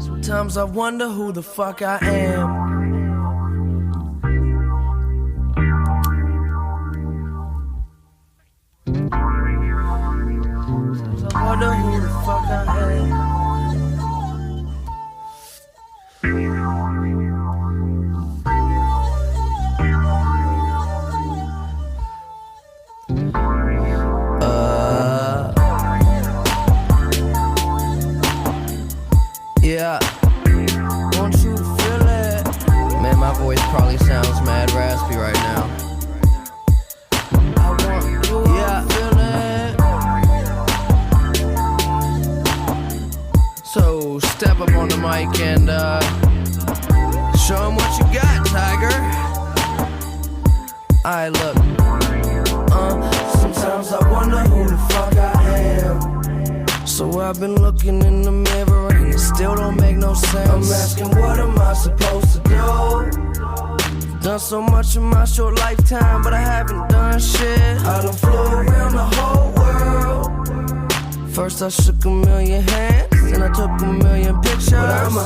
Sometimes I wonder who the fuck I am. Sometimes I wonder who the fuck I am. Yeah, want you to feel it. Man, my voice probably sounds mad raspy right now. I want you to feel it. So step up on the mic and show 'em what you got, Tiger. Alright, look. Sometimes I wonder who the fuck I am. So I've been looking in the mirror and it still don't make no sense. I'm asking, what am I supposed to do? Done so much in my short lifetime, but I haven't done shit. I done flew around the whole world. First I shook a million hands, then I took a million pictures. But I'm a